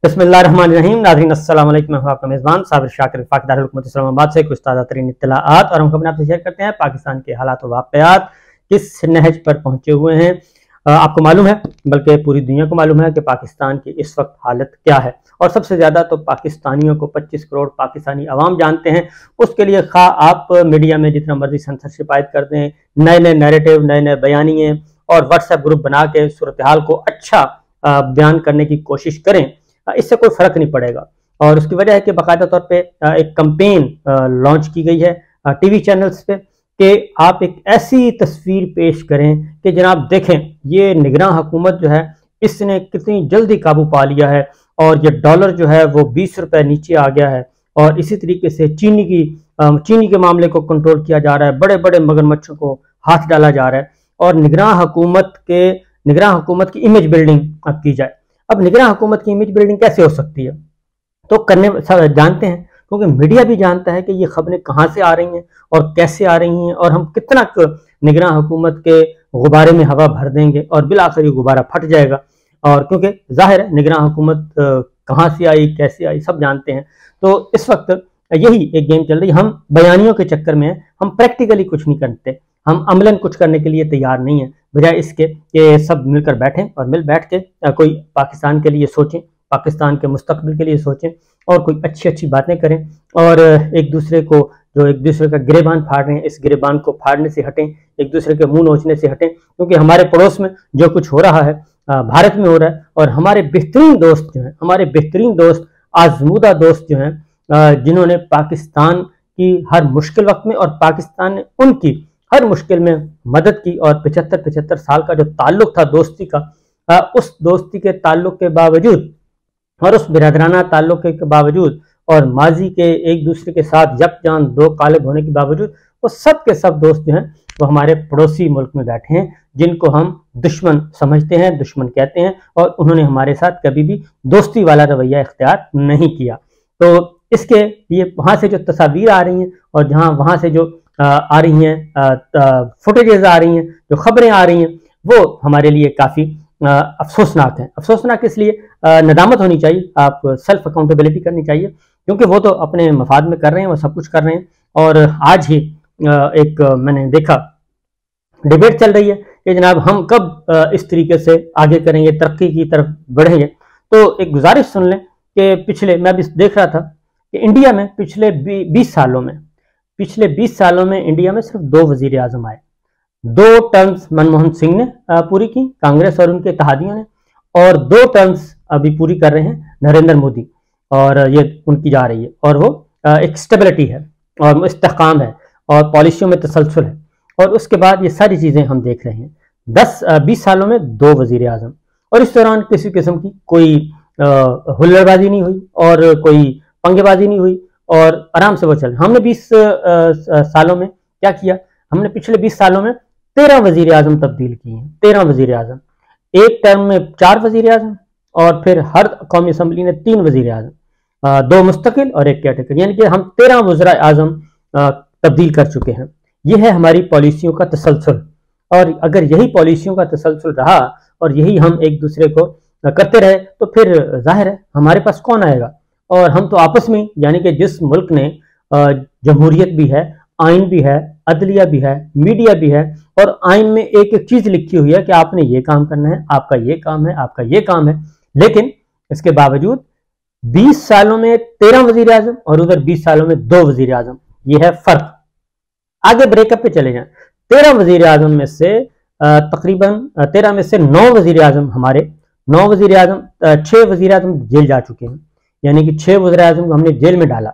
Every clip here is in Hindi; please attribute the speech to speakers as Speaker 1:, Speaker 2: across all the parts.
Speaker 1: बिस्मिल्लाहिर्रहमानिर्रहीम। नाज़रीन अस्सलाम वालेकुम। मैं आपका मेज़बान साबिर शाकिर वफाक दारुल हुकूमत इस्लामाबाद से कुछ ताज़ा तरीन इत्तलाआत और हम अपने आपसे शेयर करते हैं। पाकिस्तान के हालात और वाक़यात किस नहज पर पहुंचे हुए हैं आपको मालूम है, बल्कि पूरी दुनिया को मालूम है कि पाकिस्तान की इस वक्त हालत क्या है। और सबसे ज़्यादा तो पाकिस्तानियों को 25 करोड़ पाकिस्तानी अवाम जानते हैं। उसके लिए खा आप मीडिया में जितना मर्जी सेंसरशिप आयद कर दें, नए नए नैरेटिव, नए नए बयानिए और व्हाट्सएप ग्रुप बना के सूरत हाल को अच्छा बयान करने की कोशिश करें, इससे कोई फर्क नहीं पड़ेगा। और उसकी वजह है कि बाकायदा तौर पे एक कंपेन लॉन्च की गई है टीवी चैनल्स पे कि आप एक ऐसी तस्वीर पेश करें कि जनाब देखें ये निगरान हुकूमत जो है इसने कितनी जल्दी काबू पा लिया है और ये डॉलर जो है वो 20 रुपए नीचे आ गया है। और इसी तरीके से चीनी के मामले को कंट्रोल किया जा रहा है, बड़े बड़े मगरमच्छों को हाथ डाला जा रहा है और निगरान हुकूमत की इमेज बिल्डिंग अब की जाए। अब निगरान हुकूमत की इमेज बिल्डिंग कैसे हो सकती है, तो करने जानते हैं, क्योंकि मीडिया भी जानता है कि ये खबरें कहाँ से आ रही हैं और कैसे आ रही हैं और हम कितना निगरान हुकूमत के गुब्बारे में हवा भर देंगे और बिलाखिर ये गुब्बारा फट जाएगा। और क्योंकि जाहिर है निगरान हुकूमत कहाँ से आई, कैसे आई, सब जानते हैं। तो इस वक्त यही एक गेम चल रही है। हम बयानियों के चक्कर में हैं, हम प्रैक्टिकली कुछ नहीं करते, हम अमलन कुछ करने के लिए तैयार नहीं है, बजाय इसके कि सब मिलकर बैठें और मिल बैठ के कोई पाकिस्तान के लिए सोचें, पाकिस्तान के मुस्तकबिल के लिए सोचें और कोई अच्छी अच्छी बातें करें और एक दूसरे का गिरेबान फाड़ रहे हैं इस गिरेबान को फाड़ने से हटें, एक दूसरे के मुंह नोचने से हटें। क्योंकि हमारे पड़ोस में जो कुछ हो रहा है भारत में हो रहा है और हमारे बेहतरीन दोस्त जो हैं, हमारे बेहतरीन दोस्त, आजमूदा दोस्त जो हैं, जिन्होंने पाकिस्तान की हर मुश्किल वक्त में और पाकिस्तान ने उनकी हर मुश्किल में मदद की और 75 साल का जो ताल्लुक था दोस्ती का, उस दोस्ती के ताल्लुक के बावजूद और उस बिरादराना ताल्लुक के बावजूद और माजी के एक दूसरे के साथ यकजान दो कालिब होने के बावजूद वो सब के सब दोस्त जो हैं वो हमारे पड़ोसी मुल्क में बैठे हैं, जिनको हम दुश्मन समझते हैं, दुश्मन कहते हैं और उन्होंने हमारे साथ कभी भी दोस्ती वाला रवैया इख्तियार नहीं किया। तो इसके लिए वहाँ से जो तस्वीर आ रही हैं और वहाँ से जो आ रही हैं फुटेजेस आ रही हैं, जो खबरें आ रही हैं, वो हमारे लिए काफ़ी अफसोसनाक है। अफसोसनाक इसलिए नदामत होनी चाहिए, आप सेल्फ अकाउंटेबिलिटी करनी चाहिए, क्योंकि वो तो अपने मफाद में कर रहे हैं, वो सब कुछ कर रहे हैं। और आज ही एक मैंने देखा डिबेट चल रही है कि जनाब हम कब इस तरीके से आगे करेंगे, तरक्की की तरफ बढ़ेंगे। तो एक गुजारिश सुन लें कि मैं भी देख रहा था कि इंडिया में पिछले 20 सालों में इंडिया में सिर्फ 2 वजीर आजम आए। 2 टर्म्स मनमोहन सिंह ने पूरी की, कांग्रेस और उनके इत्तेहादियों ने, और 2 टर्म्स अभी पूरी कर रहे हैं नरेंद्र मोदी, और ये उनकी जा रही है। और वो एक स्टेबिलिटी है और इस्तेहकाम है और पॉलिसियों में तसलसल है। और उसके बाद ये सारी चीज़ें हम देख रहे हैं। 20 सालों में 2 वजीर आजम, और इस दौरान किसी किस्म की कोई हुल्लड़बाजी नहीं हुई और कोई पंगेबाजी नहीं हुई और आराम से वो चल। हमने 20 सालों में क्या किया, हमने पिछले 20 सालों में 13 वजीर आजम तब्दील किए हैं। 13 वजीर आजम, एक टर्म में 4 वजीर आजम और फिर हर कौमी असम्बली ने 3 वजीर आजम, 2 मुस्तकिल और 1 कैटेगरी, यानी कि हम 13 वज़ीर आजम तब्दील कर चुके हैं। यह है हमारी पॉलिसियों का तसलसल। और अगर यही पॉलिसियों का तसलसल रहा और यही हम एक दूसरे को करते रहे तो फिर जाहिर है हमारे पास कौन आएगा। और हम तो आपस में, यानी कि जिस मुल्क ने जमहूरियत भी है, आइन भी है, अदलिया भी है, मीडिया भी है, और आइन में एक एक चीज लिखी हुई है कि आपने ये काम करना है, आपका ये काम है, आपका ये काम है, लेकिन इसके बावजूद 20 सालों में 13 वजीर आजम और उधर 20 सालों में 2 वजीर आजम, ये है फर्क। आगे ब्रेकअप पे चले जाएं, 13 वजीर आजम में से तकरीबन 13 में से 9 वजीर आजम हमारे, 9 वजीर आजम, 6 वजीर आजम जेल जा चुके हैं, यानी कि 6 वजीर आजम को हमने जेल में डाला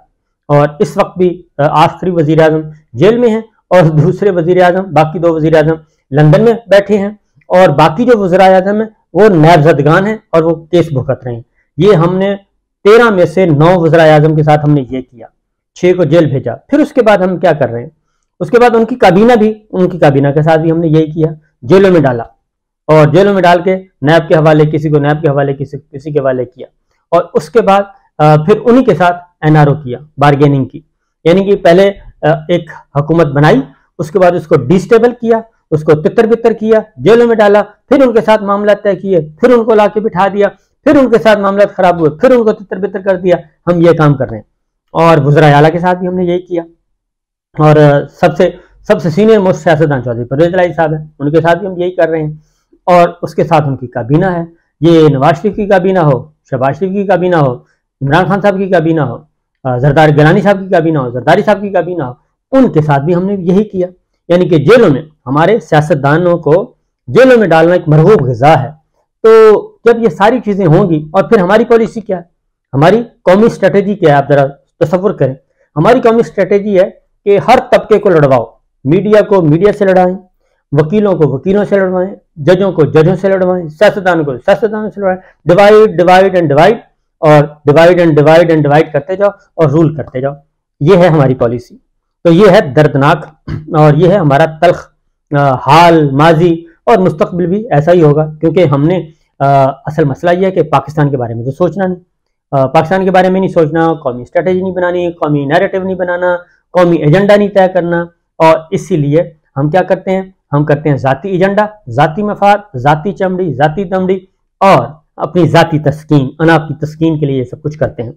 Speaker 1: और इस वक्त भी आखिरी वजीर आजम जेल में हैं और दूसरे वजीर आजम, बाकी 2 वजीर आजम लंदन में बैठे हैं और बाकी जो वज़ीर आज़म है वो नायबज़दगान हैं और वो केस भुगत रहे हैं। ये हमने 13 में से 9 वज़ीर आज़म के साथ हमने ये किया, 6 को जेल भेजा। फिर उसके बाद हम क्या कर रहे हैं, उसके बाद उनकी काबीना के साथ भी हमने यही किया, जेलों में डाला और जेलों में डाल के नैब के हवाले, किसी को नैब के हवाले, किसी के हवाले किया। और उसके बाद फिर उन्हीं के साथ एनआरओ किया, बारगेनिंग की, यानी कि पहले एक हुकूमत बनाई, उसके बाद उसको डिस्टेबल किया, उसको तितर बितर किया, जेलों में डाला, फिर उनके साथ मामला तय किए, फिर उनको लाके बिठा दिया, फिर उनके साथ मामला खराब हुए, फिर उनको तितर बितर कर दिया, हम ये काम कर रहे हैं। और वज़राए आला के साथ भी हमने यही किया। और सबसे सीनियर मोस्ट सियासतदान चौधरी परवेज इलाही साहब है, उनके साथ भी हम यही कर रहे हैं। और उसके साथ उनकी काबीना है, ये नवाज शरीफ की काबीना हो, शहबाज शरीफ की काबीना हो, इमरान खान साहब की काबीना हो, जरदारी गिलानी साहब की काबीना हो, जरदारी साहब की काबीना हो, उनके साथ भी हमने यही किया। यानी कि जेलों में हमारे सियासतदानों को जेलों में डालना एक मरगूब ग़िज़ा है। तो जब ये सारी चीज़ें होंगी, और फिर हमारी पॉलिसी क्या है, हमारी कौमी स्ट्रेटेजी क्या है, आप जरा तसव्वुर करें। हमारी कौमी स्ट्रेटेजी है कि हर तबके को लड़वाओ, मीडिया को मीडिया से लड़ाएं, वकीलों को वकीलों से लड़वाएं, जजों को जजों से लड़वाएं, सियासतदानों को सियासतदानों से लड़वाएं, डिवाइड डिवाइड एंड डिवाइड, और divide and divide and divide करते जाओ और रूल करते जाओ। ये है हमारी पॉलिसी। तो ये है दर्दनाक, और ये है हमारा तल्ख हाल, माजी और मुस्तकबिल भी ऐसा ही होगा। क्योंकि हमने असल मसला ये है कि पाकिस्तान के बारे में तो सोचना नहीं, पाकिस्तान के बारे में नहीं सोचना, कौमी स्ट्रेटेजी नहीं बनानी, कौमी नैरेटिव नहीं बनाना, कौमी एजेंडा नहीं तय करना। और इसीलिए हम क्या करते हैं, हम करते हैं ज़ाती एजेंडा, ज़ाती मफाद, ज़ाती चमड़ी, ज़ाती दमड़ी, और अपनी ज़ाती तस्कीन, अनाप की तस्कीन के लिए ये सब कुछ करते हैं।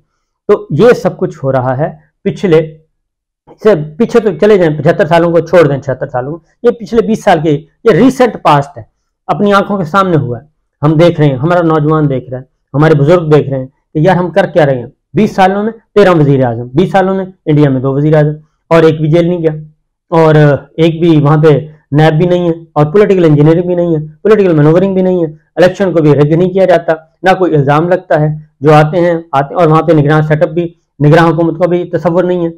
Speaker 1: तो ये सब कुछ हो रहा है पीछे तो चले जाएं, 75 सालों को छोड़ दें, 76 सालों को, ये पिछले 20 साल के, ये रिसेंट पास्ट है, अपनी आंखों के सामने हुआ है। हम देख रहे हैं, हमारा नौजवान देख रहा है, हमारे बुजुर्ग देख रहे हैं कि यार हम कर क्या रहे हैं। 20 सालों में 13 वजीर आजम, 20 सालों में इंडिया में 2 वजीर आजम, और एक भी जेल नहीं गया, और एक भी वहां पे नैब भी नहीं है, और पॉलिटिकल इंजीनियरिंग भी नहीं है, पॉलिटिकल मैनोवरिंग भी नहीं है, इलेक्शन को भी रद्द नहीं किया जाता, ना कोई इल्जाम लगता है, जो आते हैं, और वहां पे निगरान सेटअप भी, निगरान हुकूमत का भी तसव्वुर नहीं है।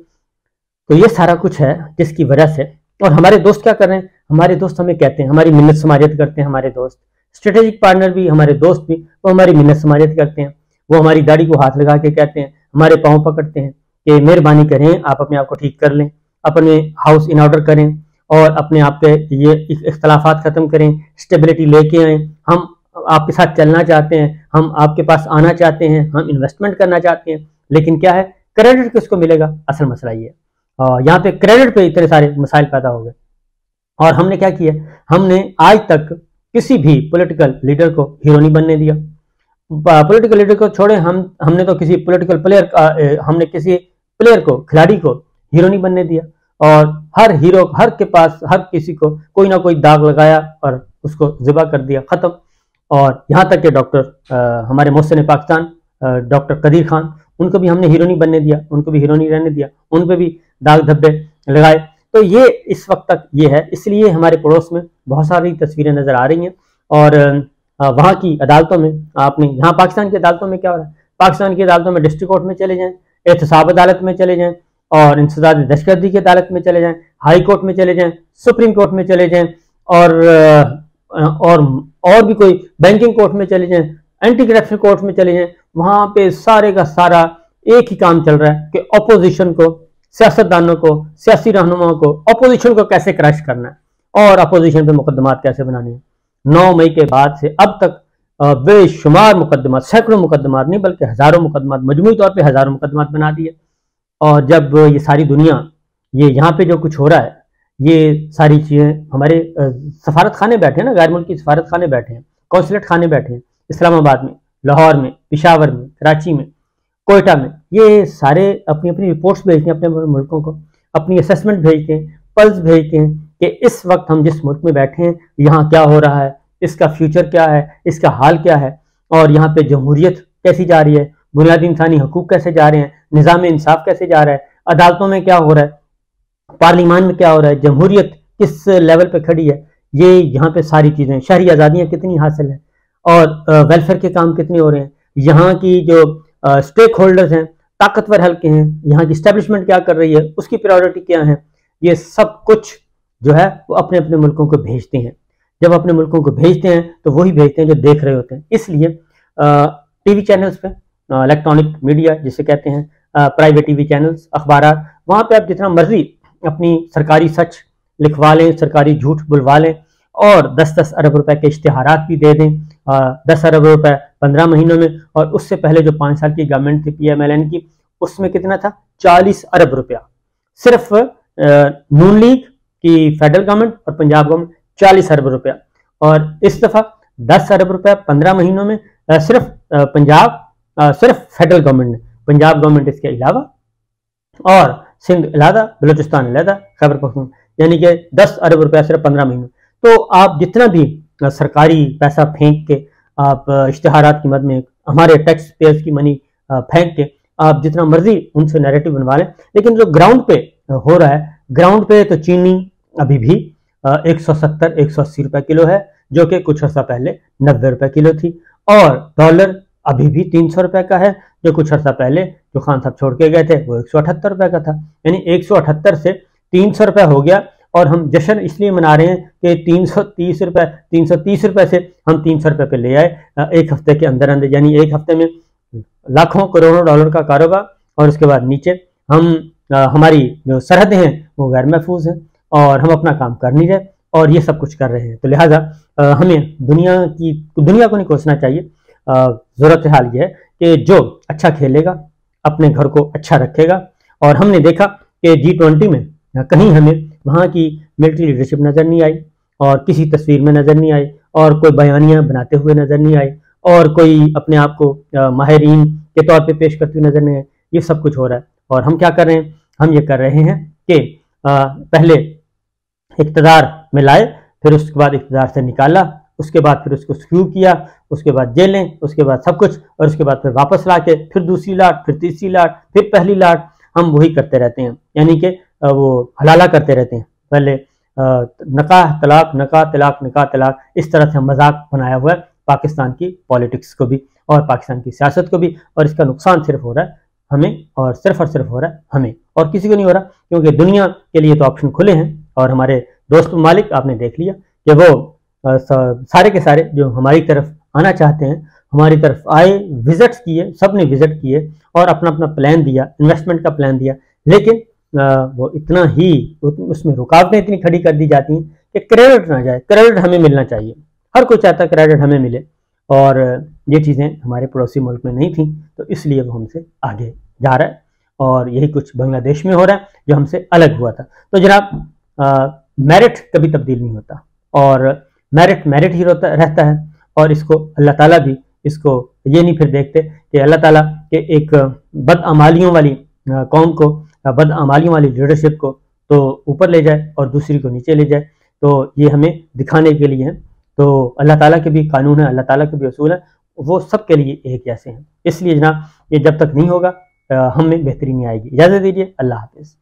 Speaker 1: तो ये सारा कुछ है जिसकी वजह से। और हमारे दोस्त क्या कर रहे हैं, हमारे दोस्त हमें कहते हैं, हमारी मिन्नत समाजियत करते हैं हमारे दोस्त, स्ट्रेटेजिक पार्टनर भी, हमारे दोस्त भी, वो हमारी मिन्नत समाजियत करते हैं। वो हमारी दाढ़ी को हाथ लगा के कहते हैं, हमारे पाँव पकड़ते हैं कि मेहरबानी करें, आप अपने आप को ठीक कर लें, अपने हाउस इन ऑर्डर करें, और अपने आप के ये इख्तलाफात ख़त्म करें, स्टेबिलिटी लेके आएँ, हम आपके साथ चलना चाहते हैं, हम आपके पास आना चाहते हैं, हम इन्वेस्टमेंट करना चाहते हैं। लेकिन क्या है, क्रेडिट किसको मिलेगा, असल मसला ये है। यहाँ पे क्रेडिट पे इतने सारे मसाइल पैदा हो गए। और हमने क्या किया, हमने आज तक किसी भी पॉलिटिकल लीडर को हीरो नहीं बनने दिया। पॉलिटिकल लीडर को छोड़े, हमने तो किसी पॉलिटिकल प्लेयर, हमने किसी प्लेयर को, खिलाड़ी को हीरो नहीं बनने दिया। और हर हीरो, हर के पास, हर किसी को कोई ना कोई दाग लगाया और उसको ज़िबा कर दिया, ख़त्म। और यहाँ तक कि डॉक्टर हमारे मोहसिन पाकिस्तान डॉक्टर कदीर खान, उनको भी हमने हीरो नहीं बनने दिया, उनको भी हीरो नहीं रहने दिया, उन पर भी दाग धब्बे लगाए। तो ये इस वक्त तक ये है। इसलिए हमारे पड़ोस में बहुत सारी तस्वीरें नज़र आ रही हैं। और वहाँ की अदालतों में, आपने यहाँ पाकिस्तान की अदालतों में क्या हो रहा है, पाकिस्तान की अदालतों में डिस्ट्रिक्ट कोर्ट में चले जाएँ, एहतसाब अदालत में चले जाएँ, और इंसदाद दहशतगर्दी की अदालत में चले जाएँ, हाई कोर्ट में चले जाएँ, सुप्रीम कोर्ट में चले जाएँ, और भी कोई बैंकिंग कोर्ट में चले जाएँ, एंटी करप्शन कोर्ट में चले जाएँ, वहाँ पे सारे का सारा एक ही काम चल रहा है कि अपोजिशन को, सियासतदानों को, सियासी रहनुमाओं को, अपोजिशन को कैसे क्रश करना है और अपोजिशन पे मुकदमात कैसे बनाने हैं। 9 मई के बाद से अब तक बेशुमार मुकदमात, सैकड़ों मुकदमात नहीं बल्कि हज़ारों मुकदमात, मजमूई तौर पे हज़ारों मुकदमात बना दिए। और जब ये सारी दुनिया, ये यहाँ पे जो कुछ हो रहा है, ये सारी चीज़ें, हमारे सफारत खाने बैठे हैं ना, गैर मुल्की सफारत खाने बैठे हैं, कौंसलेट खाने बैठे हैं, इस्लामाबाद में, लाहौर में, पेशावर में, कराची में, कोयटा में, ये सारे अपनी अपनी रिपोर्ट्स भेजते हैं, अपने मुल्कों को अपनी असेसमेंट भेजते हैं, पल्स भेजते हैं कि इस वक्त हम जिस मुल्क में बैठे हैं यहाँ क्या हो रहा है, इसका फ्यूचर क्या है, इसका हाल क्या है, और यहाँ पे जमहूरियत कैसी जा रही है, बुनियादी इंसानी हकूक कैसे जा रहे हैं, निज़ाम इंसाफ कैसे जा रहा है, अदालतों में क्या हो रहा है, पार्लियामान में क्या हो रहा है, जमहूरियत किस लेवल पे खड़ी है, ये यहाँ पे सारी चीज़ें, शहरी आज़ादियाँ कितनी हासिल हैं, और वेलफेयर के काम कितने हो रहे हैं, यहाँ की जो स्टेक होल्डर्स हैं, ताकतवर हल्के हैं, यहाँ की स्टैब्लिशमेंट क्या कर रही है, उसकी प्रायोरिटी क्या है, ये सब कुछ जो है वो अपने अपने मुल्कों को भेजते हैं। जब अपने मुल्कों को भेजते हैं तो वही भेजते हैं जो देख रहे होते हैं। इसलिए टीवी चैनल्स पे, इलेक्ट्रॉनिक मीडिया जिसे कहते हैं, प्राइवेट टीवी चैनल्स, अखबार, वहाँ पे आप जितना मर्जी अपनी सरकारी सच लिखवा लें, सरकारी झूठ बुलवा लें, और 10-10 अरब रुपए के इश्तिहारात भी दे दें, 10 अरब रुपए 15 महीनों में। और उससे पहले जो 5 साल की गवर्नमेंट थी PMLN की, उसमें कितना था, 40 अरब रुपया। सिर्फ नून लीग की फेडरल गवर्नमेंट और पंजाब गवर्नमेंट 40 अरब रुपया। और इस दफ़ा 10 अरब रुपया 15 महीनों में सिर्फ पंजाब सिर्फ फेडरल गवर्नमेंट ने, पंजाब गवर्नमेंट इसके अलावा और सिंध अलहदा, बलूचिस्तान अलहदा, खैबर पख्तूनख्वा, यानी कि 10 अरब रुपया सिर्फ 15 महीनों। तो आप जितना भी सरकारी पैसा फेंक के, आप इश्तिहारात की मद में हमारे टैक्स पेयर्स की मनी फेंक के आप जितना मर्जी उनसे नैरेटिव बनवा लें, लेकिन जो ग्राउंड पे हो रहा है, ग्राउंड पे तो चीनी अभी भी 170-180 रुपए किलो है, जो कि कुछ अर्सा पहले 90 रुपए किलो थी, और डॉलर अभी भी 300 रुपए का है, जो कुछ अर्सा पहले जो खान साहब छोड़ के गए थे वो 178 रुपए का था। यानी 178 से 300 रुपए हो गया, और हम जश्न इसलिए मना रहे हैं कि 330 रुपए से हम 300 रुपए पे ले आए एक हफ्ते के अंदर अंदर। यानी एक हफ्ते में लाखों करोड़ों डॉलर का कारोबार, और उसके बाद नीचे हम हमारी जो सरहदें हैं वो गैर महफूज हैं, और हम अपना काम कर नहीं रहे, और ये सब कुछ कर रहे हैं। तो लिहाजा हमें दुनिया को नहीं कोसना चाहिए। ज़रूरत हाल ये है कि जो अच्छा खेलेगा अपने घर को अच्छा रखेगा, और हमने देखा कि G20 में कहीं हमें वहाँ की मिलिट्री लीडरशिप नज़र नहीं आई, और किसी तस्वीर में नज़र नहीं आई, और कोई बयानियाँ बनाते हुए नज़र नहीं आई, और कोई अपने आप को माहिरीन के तौर पे पेश करते हुए नज़र नहीं आए। ये सब कुछ हो रहा है, और हम क्या कर रहे हैं? हम ये कर रहे हैं कि पहले इक़्तिदार में लाए, फिर उसके बाद इक़्तिदार से निकाला, उसके बाद फिर उसको स्क्रू किया, उसके बाद जेलें, उसके बाद सब कुछ, और उसके बाद फिर वापस ला के फिर दूसरी लाट, फिर तीसरी लाट, फिर पहली लाट, हम वही करते रहते हैं। यानी कि वो हलाला करते रहते हैं। पहले नकाह तलाक, नकाह तलाक, नकाह तलाक, इस तरह से मजाक बनाया हुआ है पाकिस्तान की पॉलिटिक्स को भी और पाकिस्तान की सियासत को भी, और इसका नुकसान सिर्फ हो रहा है हमें, और सिर्फ हो रहा है हमें, और किसी को नहीं हो रहा, क्योंकि दुनिया के लिए तो ऑप्शन खुले हैं। और हमारे दोस्त ममालिक आपने देख लिया कि वो सारे के सारे जो हमारी तरफ आना चाहते हैं, हमारी तरफ आए, विजिट्स किए, सब ने विजिट किए और अपना अपना प्लान दिया, इन्वेस्टमेंट का प्लान दिया, लेकिन वो इतना ही उसमें रुकावटें इतनी खड़ी कर दी जाती हैं कि क्रेडिट ना जाए। क्रेडिट हमें मिलना चाहिए, हर कोई चाहता है क्रेडिट हमें मिले, और ये चीज़ें हमारे पड़ोसी मुल्क में नहीं थी, तो इसलिए वो हमसे आगे जा रहा है, और यही कुछ बांग्लादेश में हो रहा है जो हमसे अलग हुआ था। तो जनाब, मेरिट कभी तब्दील नहीं होता, और मेरिट ही रहता है, और इसको अल्लाह ताला भी इसको ये नहीं फिर देखते कि अल्लाह ताला के एक बदअमालियों वाली कौम को, बदअमालियों वाली लीडरशिप को तो ऊपर ले जाए और दूसरी को नीचे ले जाए। तो ये हमें दिखाने के लिए है। तो अल्लाह ताला के भी कानून है, अल्लाह ताला के भी असूल है, वो सब के लिए एक जैसे हैं। इसलिए जनाब, ये जब तक नहीं होगा हमें बेहतरी नहीं आएगी। इजाज़त दीजिए, अल्लाह हाफिज़।